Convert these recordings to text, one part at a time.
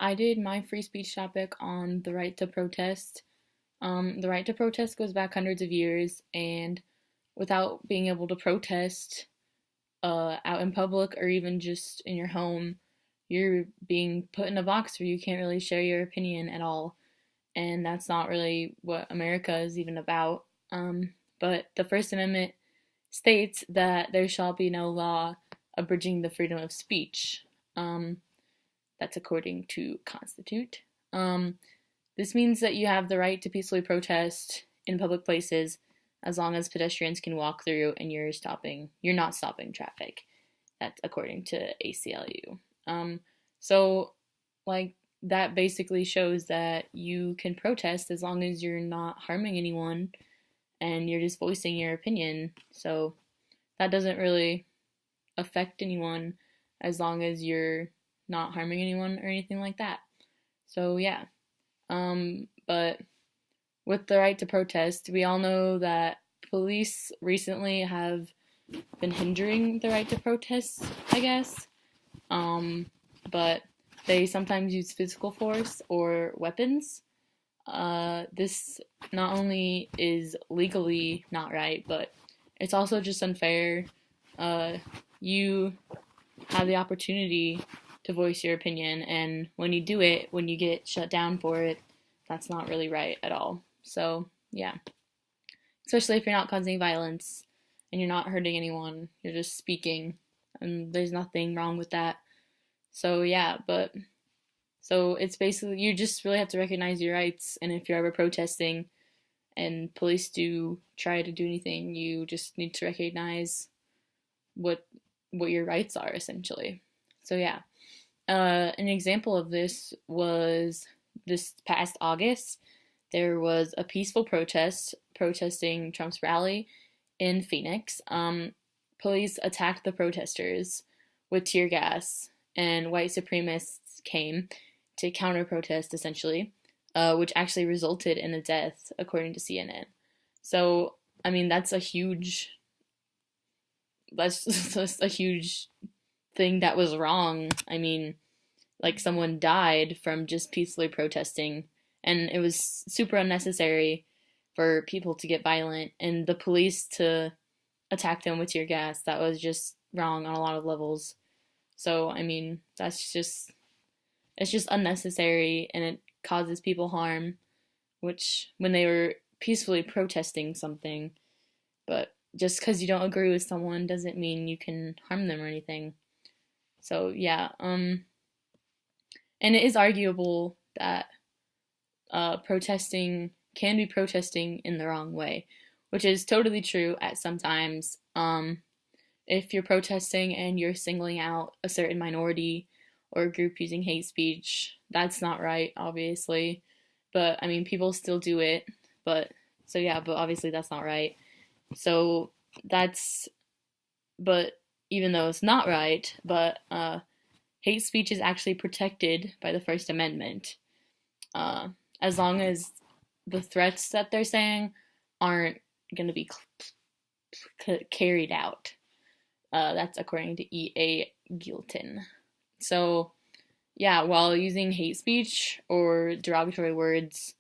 I did my free speech topic on the right to protest. The right to protest goes back hundreds of years, and without being able to protest out in public or even just in your home, you're being put in a box where you can't really share your opinion at all. And that's not really what America is even about. But the First Amendment states that there shall be no law abridging the freedom of speech. Um, that's according to Constitute. Um, this means that you have the right to peacefully protest in public places as long as pedestrians can walk through and you're not stopping traffic. That's according to ACLU. So, like, that basically shows that you can protest as long as you're not harming anyone and you're just voicing your opinion. So, that doesn't really affect anyone as long as you're not harming anyone or anything like that. So, yeah. But with the right to protest, we all know that police recently have been hindering the right to protest, I guess. But they sometimes use physical force or weapons. This not only is legally not right, but it's also just unfair. You have the opportunity to voice your opinion, and when you do it, when you get shut down for it, that's not really right at all. So, yeah. Especially if you're not causing violence and you're not hurting anyone, you're just speaking, and there's nothing wrong with that. So, yeah, but so it's basically you just really have to recognize your rights, and if you're ever protesting and police do try to do anything, you just need to recognize what what your rights are essentially. So yeah, an example of this was this past August. There was a peaceful protest protesting Trump's rally in Phoenix. Police attacked the protesters with tear gas, and white supremacists came to counter protest essentially, which actually resulted in a death, according to CNN. So, I mean, that's just a huge thing that was wrong. I mean, like someone died from just peacefully protesting, and it was super unnecessary for people to get violent and the police to attack them with tear gas. That was just wrong on a lot of levels. So, I mean, it's just unnecessary and it causes people harm, which when they were peacefully protesting something, but just because you don't agree with someone doesn't mean you can harm them or anything. So yeah, and it is arguable that protesting can be protesting in the wrong way, which is totally true at some times. If you're protesting and you're singling out a certain minority or a group using hate speech, that's not right, obviously. But I mean, people still do it. But so yeah, but obviously that's not right. So that's, but even though it's not right, but hate speech is actually protected by the First Amendment. Uh, as long as the threats that they're saying aren't going to be carried out. That's according to E.A. Gilton. So, yeah, while using hate speech or derogatory words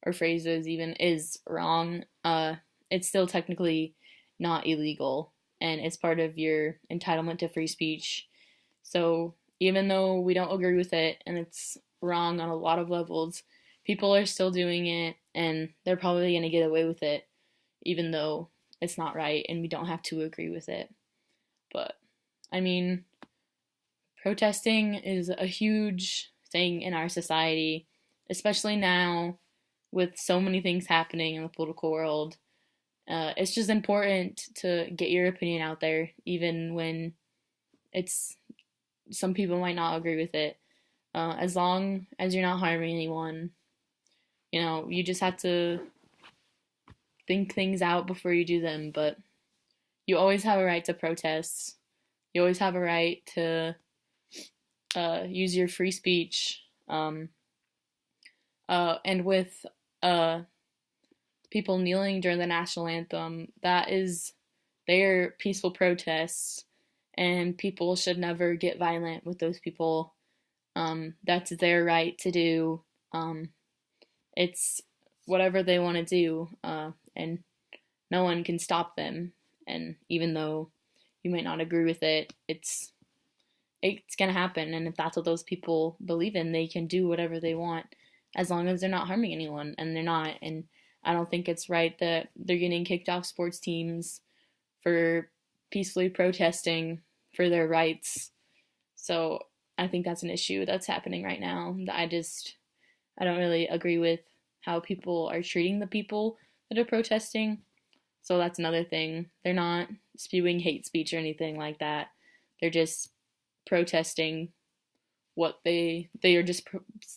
or phrases even is wrong, it's still technically not illegal, and it's part of your entitlement to free speech. So, even though we don't agree with it and it's wrong on a lot of levels, people are still doing it, and they're probably going to get away with it, even though it's not right and we don't have to agree with it. But, I mean, protesting is a huge thing in our society, especially now with so many things happening in the political world. It's just important to get your opinion out there, even when it's some people might not agree with it. As long as you're not harming anyone, you just have to think things out before you do them. But you always have a right to protest. You always have a right to use your free speech. And with people kneeling during the national anthem, they're peaceful protests, and people should never get violent with those people. That's their right to do. It's whatever they want to do, and no one can stop them. And even though you might not agree with it, it's gonna happen. And if that's what those people believe in, they can do whatever they want as long as they're not harming anyone, and they're not. And I don't think it's right that they're getting kicked off sports teams for peacefully protesting for their rights. So I think that's an issue that's happening right now. I don't really agree with how people are treating the people that are protesting. So that's another thing. They're not spewing hate speech or anything like that. They're just protesting what they are just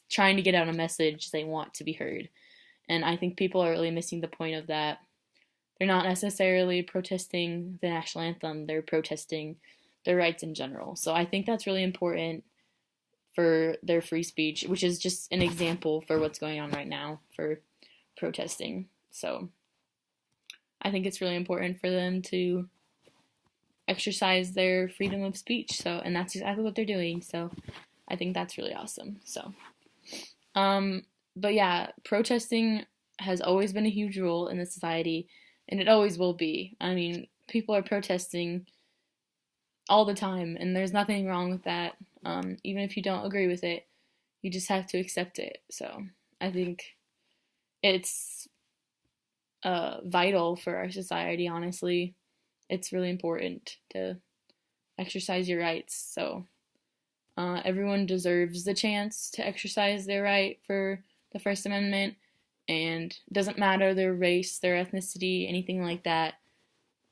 trying to get out a message they want to be heard. And I think people are really missing the point of that. They're not necessarily protesting the national anthem, they're protesting their rights in general. So I think that's really important for their free speech, which is just an example for what's going on right now for protesting. So I think it's really important for them to exercise their freedom of speech. So, and that's exactly what they're doing. So I think that's really awesome. So, but yeah, protesting has always been a huge role in the society, and it always will be. I mean, people are protesting all the time, and there's nothing wrong with that. Even if you don't agree with it, you just have to accept it. So I think it's vital for our society, honestly. It's really important to exercise your rights. So everyone deserves the chance to exercise their right for the First Amendment, and it doesn't matter their race, their ethnicity, anything like that.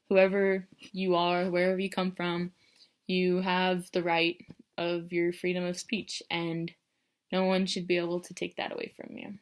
Whoever you are, wherever you come from, you have the right of your freedom of speech, and no one should be able to take that away from you.